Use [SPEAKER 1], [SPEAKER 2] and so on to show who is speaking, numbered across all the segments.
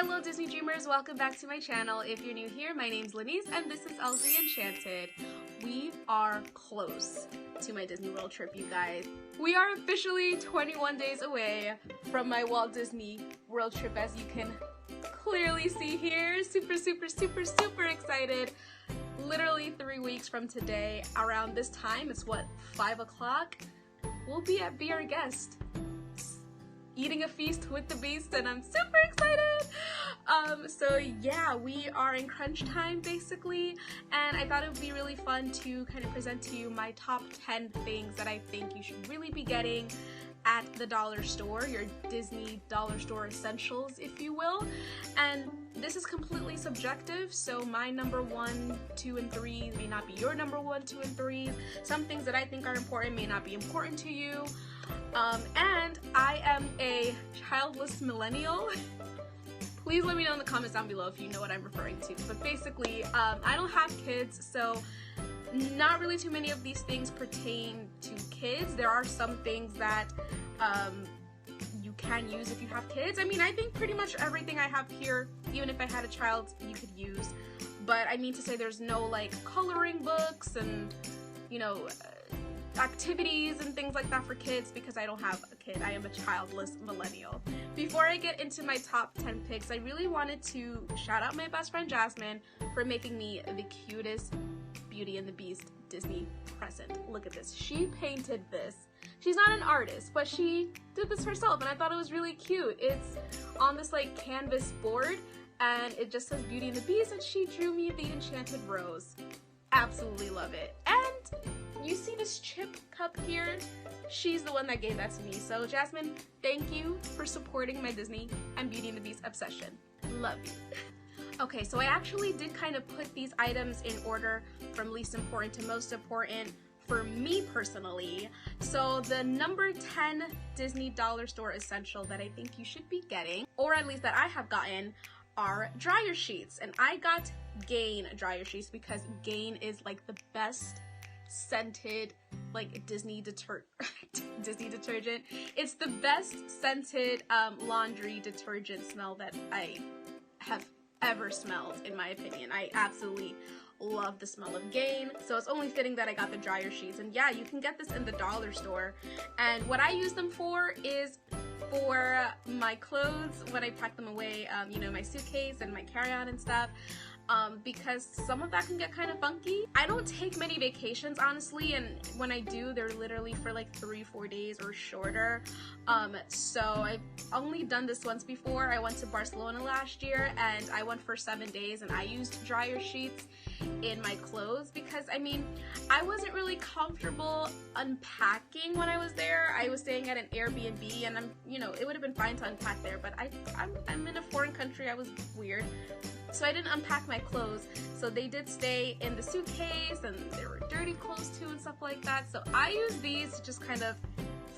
[SPEAKER 1] Hello Disney Dreamers, welcome back to my channel. If you're new here, my name's Lenise and this is Elsie Enchanted. We are close to my Disney World trip, you guys. We are officially 21 days away from my Walt Disney World trip, as you can clearly see here. Super excited. Literally 3 weeks from today, around this time, it's what, 5 o'clock? We'll be at Be Our Guest, eating a feast with the Beast, and I'm super excited! So yeah, we are in crunch time basically, and I thought it would be really fun to kind of present to you my top 10 things that I think you should really be getting at the dollar store, your Disney dollar store essentials, if you will. And this is completely subjective, so my number 1, 2, and 3 may not be your number 1, 2, and 3. Some things that I think are important may not be important to you. And I am a childless millennial. Please let me know in the comments down below if you know what I'm referring to. But basically, I don't have kids, so not really too many of these things pertain to kids. There are some things that you can use if you have kids. I mean, I think pretty much everything I have here, even if I had a child, you could use. But I mean to say there's no like coloring books and, you know, activities and things like that for kids because I don't have a kid. I am a childless millennial. Before I get into my top 10 picks, I really wanted to shout out my best friend Jasmine for making me the cutest Beauty and the Beast Disney present. Look at this. She painted this. She's not an artist, but she did this herself and I thought it was really cute. It's on this like canvas board and it just says Beauty and the Beast and she drew me the enchanted rose. Absolutely love it. And you see this chip cup here? She's the one that gave that to me. So Jasmine, thank you for supporting my Disney and Beauty and the Beast obsession. Love you. Okay, so I actually did kind of put these items in order from least important to most important for me personally. So the number 10 Disney dollar store essential that I think you should be getting, or at least that I have gotten, are dryer sheets. And I got Gain dryer sheets because Gain is like the best scented like Disney detergent. It's the best scented laundry detergent smell that I have ever smelled, in my opinion. I absolutely love the smell of Gain, so it's only fitting that I got the dryer sheets. And yeah, you can get this in the dollar store, and what I use them for is for my clothes when I pack them away, you know, my suitcase and my carry-on and stuff. Because some of that can get kind of funky. I don't take many vacations, honestly, and when I do, they're literally for like 3-4 days or shorter. So I've only done this once before. I went to Barcelona last year and I went for 7 days and I used dryer sheets in my clothes because, I mean, I wasn't really comfortable unpacking when I was there. I was staying at an Airbnb and you know, it would have been fine to unpack there, but I'm in a foreign country. I was weird. So I didn't unpack my clothes, so they did stay in the suitcase and there were dirty clothes too and stuff like that. So I use these to just kind of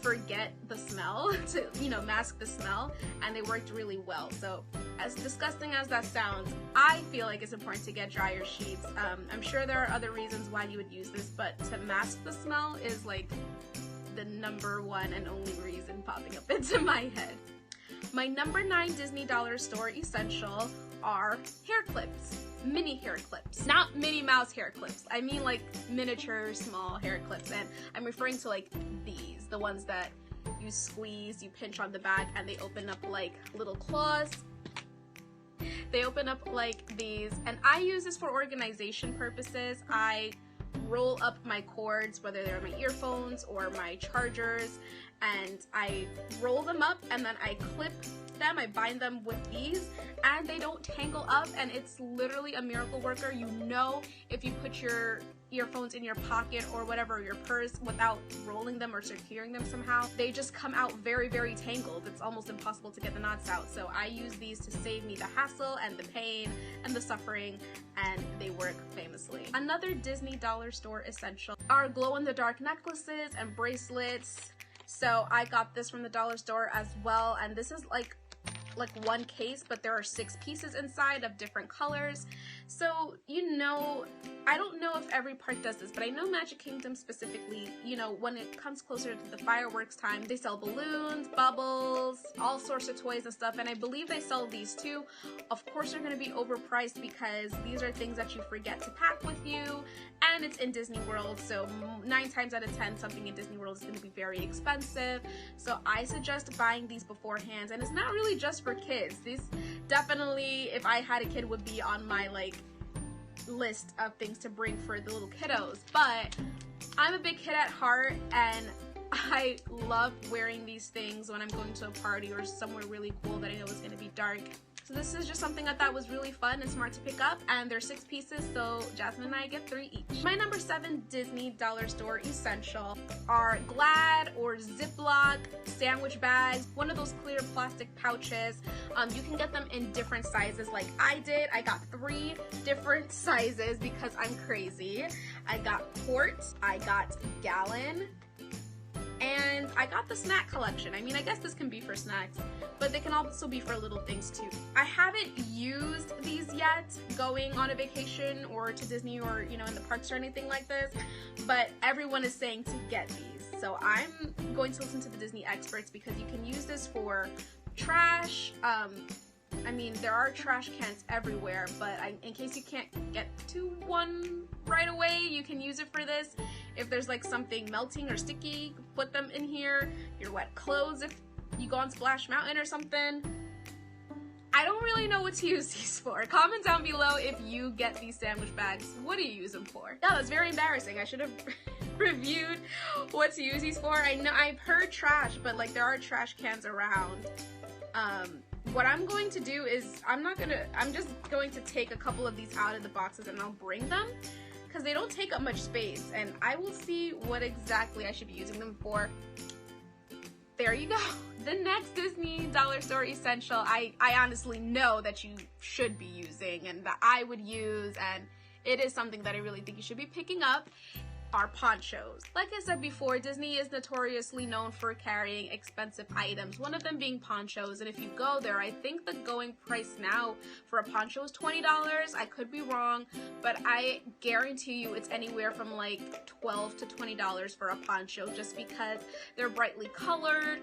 [SPEAKER 1] forget the smell, to, you know, mask the smell, and they worked really well. So as disgusting as that sounds, I feel like it's important to get dryer sheets. I'm sure there are other reasons why you would use this, but to mask the smell is like the number 1 and only reason popping up into my head. My number 9 Disney dollar store essential are hair clips, mini hair clips, not Minnie Mouse hair clips. I mean like miniature small hair clips, and I'm referring to like these, the ones that you squeeze, you pinch on the back, and they open up like little claws. They open up like these, and I use this for organization purposes. I roll up my cords, whether they're my earphones or my chargers, and I roll them up and then I clip them, I bind them with these, and they don't tangle up, and it's literally a miracle worker. You know, if you put your earphones in your pocket or whatever, your purse, without rolling them or securing them somehow, they just come out very tangled. It's almost impossible to get the knots out. So I use these to save me the hassle and the pain and the suffering, and they work famously. Another Disney dollar store essential are glow-in-the-dark necklaces and bracelets. So I got this from the dollar store as well, and this is like one case, but there are 6 pieces inside of different colors. So, you know, I don't know if every park does this, but I know Magic Kingdom specifically, you know, when it comes closer to the fireworks time, they sell balloons, bubbles, all sorts of toys and stuff, and I believe they sell these too. Of course, they're going to be overpriced because these are things that you forget to pack with you, and it's in Disney World, so 9 times out of 10, something in Disney World is going to be very expensive. So I suggest buying these beforehand, and it's not really just for kids. These definitely, if I had a kid, would be on my like list of things to bring for the little kiddos. But I'm a big kid at heart, and I love wearing these things when I'm going to a party or somewhere really cool that I know is going to be dark. So this is just something I thought was really fun and smart to pick up, and they're 6 pieces, so Jasmine and I get 3 each. My number 7 Disney dollar store essential are Glad or Ziploc sandwich bags, one of those clear plastic pouches. You can get them in different sizes like I did. I got 3 different sizes because I'm crazy. I got quart, I got gallon, and I got the snack collection. I mean, I guess this can be for snacks, but they can also be for little things too. I haven't used these yet going on a vacation or to Disney or, you know, in the parks or anything like this, but everyone is saying to get these. So I'm going to listen to the Disney experts because you can use this for trash. I mean, there are trash cans everywhere, but in case you can't get to one right away, you can use it for this. If there's like something melting or sticky, put them in here. Your wet clothes if you go on Splash Mountain or something. I don't really know what to use these for. Comment down below if you get these sandwich bags. What do you use them for? Yeah, that's very embarrassing. I should have reviewed what to use these for. I know I've heard trash, but like there are trash cans around. What I'm going to do is I'm just going to take a couple of these out of the boxes and I'll bring them because they don't take up much space, and I will see what exactly I should be using them for. There you go. The next Disney dollar store essential I honestly know that you should be using and that I would use, and it is something that I really think you should be picking up, are ponchos. Like I said before, Disney is notoriously known for carrying expensive items, one of them being ponchos, and if you go there, I think the going price now for a poncho is $20. I could be wrong, but I guarantee you it's anywhere from like $12 to $20 for a poncho just because they're brightly colored.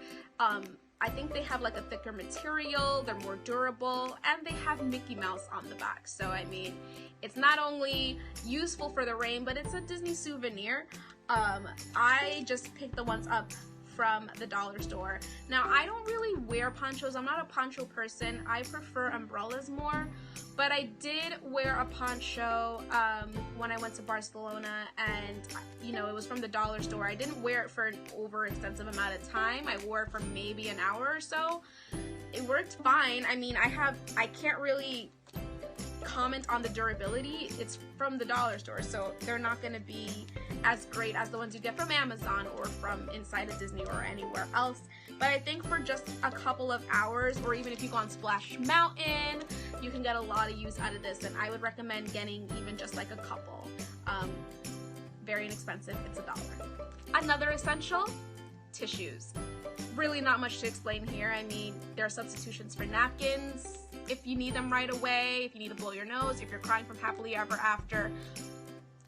[SPEAKER 1] I think they have like a thicker material, they're more durable, and they have Mickey Mouse on the back. So I mean, it's not only useful for the rain, but it's a Disney souvenir. I just picked the ones up from the dollar store. Now, I don't really wear ponchos. I'm not a poncho person. I prefer umbrellas more, but I did wear a poncho when I went to Barcelona, and you know, it was from the dollar store. I didn't wear it for an overextensive amount of time. I wore it for maybe an hour or so. It worked fine. I mean, I can't really comment on the durability. It's from the dollar store, so they're not going to be as great as the ones you get from Amazon or from inside of Disney or anywhere else. But I think for just a couple of hours, or even if you go on Splash Mountain, you can get a lot of use out of this, and I would recommend getting even just like a couple. Very inexpensive, it's $1. Another essential, tissues. Really not much to explain here. I mean, there are substitutions for napkins if you need them right away, if you need to blow your nose, if you're crying from happily ever after.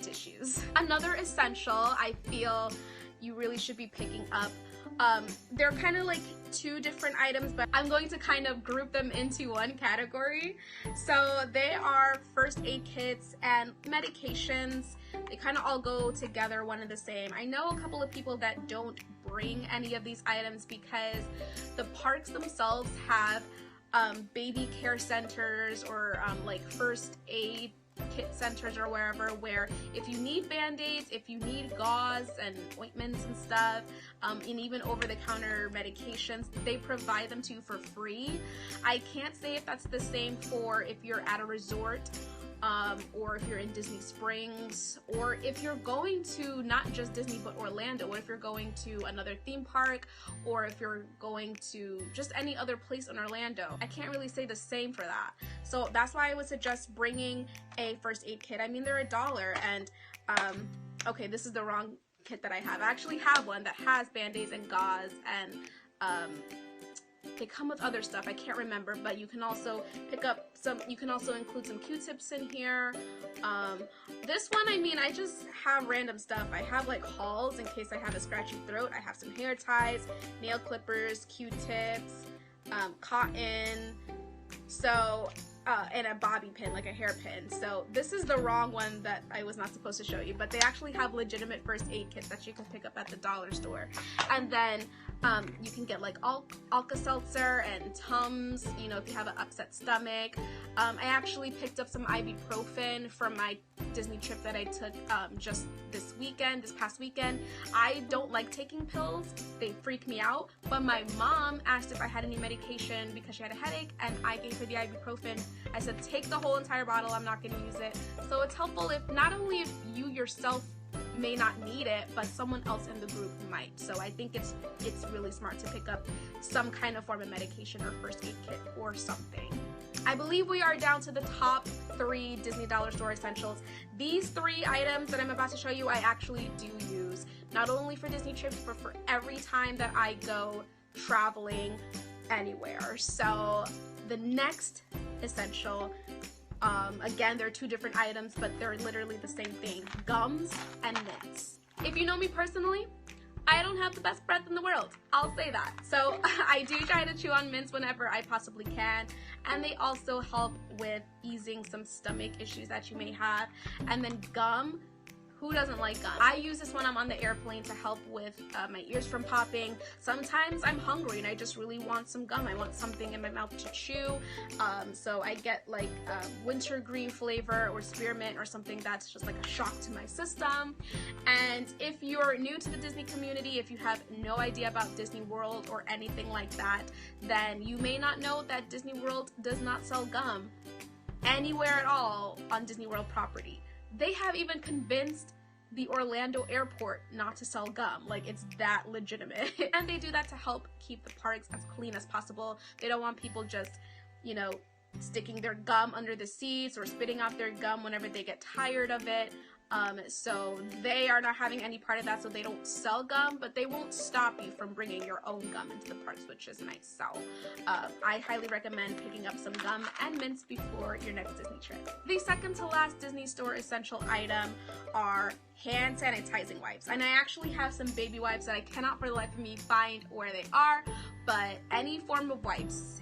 [SPEAKER 1] Tissues. Another essential I feel you really should be picking up. They're kind of like 2 different items, but I'm going to kind of group them into one category. So they are first aid kits and medications. They kind of all go together, one and the same. I know a couple of people that don't bring any of these items because the parks themselves have baby care centers or like first aid kit centers or wherever, where if you need band-aids, if you need gauze and ointments and stuff, and even over-the-counter medications, they provide them to you for free. I can't say if that's the same for if you're at a resort, or if you're in Disney Springs, or if you're going to not just Disney but Orlando, or if you're going to another theme park, or if you're going to just any other place in Orlando. I can't really say the same for that. So that's why I would suggest bringing a first aid kit. I mean, they're $1, and okay, this is the wrong kit that I have. I actually have one that has band-aids and gauze and They come with other stuff, I can't remember, but you can also pick up some, you can also include some Q-tips in here. This one, I mean, I just have random stuff. I have like hauls in case I have a scratchy throat. I have some hair ties, nail clippers, Q-tips, cotton, so and a bobby pin, like a hairpin. So this is the wrong one that I was not supposed to show you, but they actually have legitimate first aid kits that you can pick up at the dollar store. And then you can get like Alka-Seltzer and Tums, you know, if you have an upset stomach. I actually picked up some ibuprofen from my Disney trip that I took just this past weekend. I don't like taking pills, they freak me out, but my mom asked if I had any medication because she had a headache, and I gave her the ibuprofen. I said, take the whole entire bottle, I'm not going to use it. So it's helpful if, not only if you yourself may not need it, but someone else in the group might. So I think it's really smart to pick up some kind of form of medication or first aid kit or something. I believe we are down to the top 3 Disney Dollar Store essentials. These 3 items that I'm about to show you, I actually do use, not only for Disney trips, but for every time that I go traveling anywhere. So the next essential, again, they're 2 different items, but they're literally the same thing: gums and mints. If you know me personally, I don't have the best breath in the world, I'll say that. So I do try to chew on mints whenever I possibly can, and they also help with easing some stomach issues that you may have. And then gum, who doesn't like gum? I use this when I'm on the airplane to help with my ears from popping. Sometimes I'm hungry and I just really want some gum. I want something in my mouth to chew. So I get like wintergreen flavor or spearmint or something that's just like a shock to my system. And if you're new to the Disney community, if you have no idea about Disney World or anything like that, then you may not know that Disney World does not sell gum anywhere at all on Disney World property. They have even convinced the Orlando airport not to sell gum. Like, it's that legitimate. And they do that to help keep the parks as clean as possible. They don't want people just, you know, sticking their gum under the seats or spitting out their gum whenever they get tired of it. So they are not having any part of that, so they don't sell gum, but they won't stop you from bringing your own gum into the parks, which is nice. So I highly recommend picking up some gum and mints before your next Disney trip. The second to last Disney Store essential item are hand sanitizing wipes. And I actually have some baby wipes that I cannot for the life of me find where they are, but any form of wipes.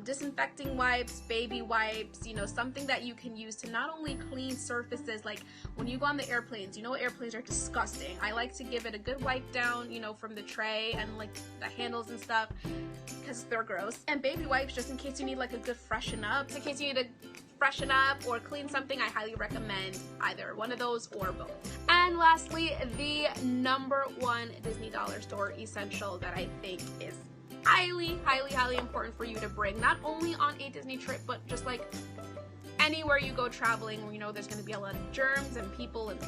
[SPEAKER 1] Disinfecting wipes, baby wipes, you know, something that you can use to not only clean surfaces, like when you go on the airplanes, you know, airplanes are disgusting. I like to give it a good wipe down, you know, from the tray and like the handles and stuff, because they're gross. And baby wipes, just in case you need like a good freshen up, in case you need to freshen up or clean something, I highly recommend either one of those or both. And lastly, the #1 Disney Dollar Store essential that I think is highly important for you to bring, not only on a Disney trip, but just like anywhere you go traveling where you know there's going to be a lot of germs and people and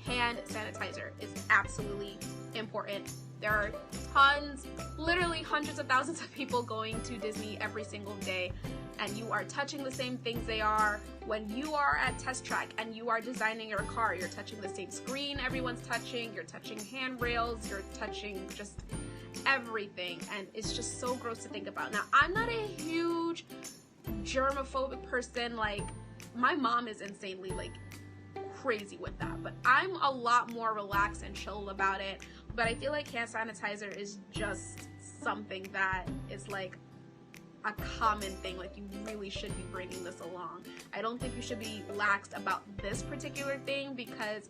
[SPEAKER 1] hand sanitizer is absolutely important. There are tons, literally hundreds of thousands of people going to Disney every single day, and you are touching the same things they are. When you are at Test Track and you are designing your car, you're touching the same screen everyone's touching, you're touching handrails, you're touching just everything, and it's just so gross to think about. Now, I'm not a huge germophobic person, like my mom is insanely like crazy with that, but I'm a lot more relaxed and chill about it. But I feel like hand sanitizer is just something that is like a common thing. Like, you really should be bringing this along. I don't think you should be laxed about this particular thing, because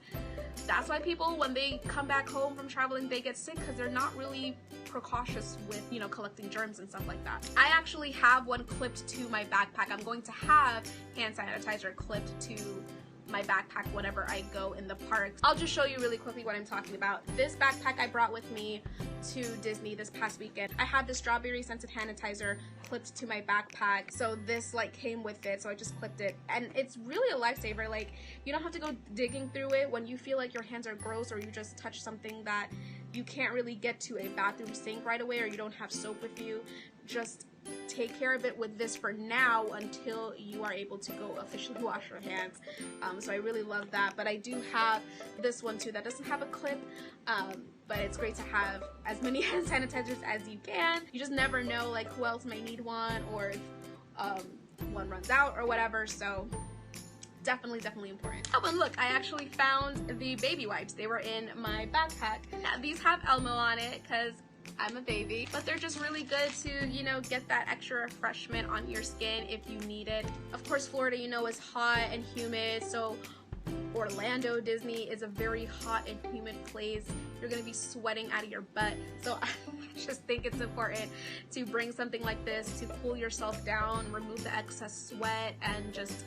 [SPEAKER 1] that's why people, when they come back home from traveling, they get sick, because they're not really precautious with, you know, collecting germs and stuff like that. I actually have one clipped to my backpack. I'm going to have hand sanitizer clipped to my backpack whenever I go in the parks. I'll just show you really quickly what I'm talking about. This backpack I brought with me to Disney this past weekend. I had the strawberry scented hand sanitizer clipped to my backpack, so this like came with it, so I just clipped it, and it's really a lifesaver. Like, you don't have to go digging through it when you feel like your hands are gross, or you just touch something that you can't really get to a bathroom sink right away, or you don't have soap with you. just take care of it with this for now until you are able to go officially wash your hands. So I really love that. But I do have this one too that doesn't have a clip, but it's great to have as many hand sanitizers as you can. You just never know like who else may need one, or if one runs out or whatever. So definitely important. Oh, and look, I actually found the baby wipes. They were in my backpack. Now, these have Elmo on it because I'm a baby, but they're just really good to, you know, get that extra refreshment on your skin if you need it. Of course, Florida, you know, is hot and humid, so Orlando Disney is a very hot and humid place. You're gonna be sweating out of your butt, so I just think it's important to bring something like this to cool yourself down, remove the excess sweat, and just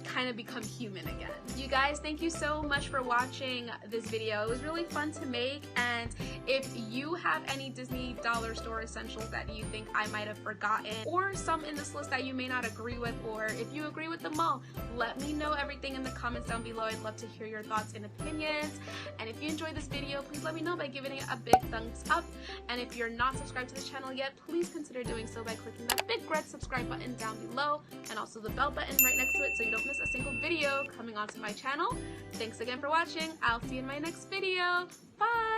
[SPEAKER 1] kind of become human again. You guys, thank you so much for watching this video. It was really fun to make, and if you have any Disney dollar store essentials that you think I might have forgotten, or some in this list that you may not agree with, or if you agree with them all, let me know everything in the comments down below. I'd love to hear your thoughts and opinions. And if you enjoyed this video, please let me know by giving it a big thumbs up. And if you're not subscribed to this channel yet, please consider doing so by clicking that big red subscribe button down below, and also the bell button right next to it so you don't miss a single video coming onto my channel. Thanks again for watching. I'll see you in my next video. Bye!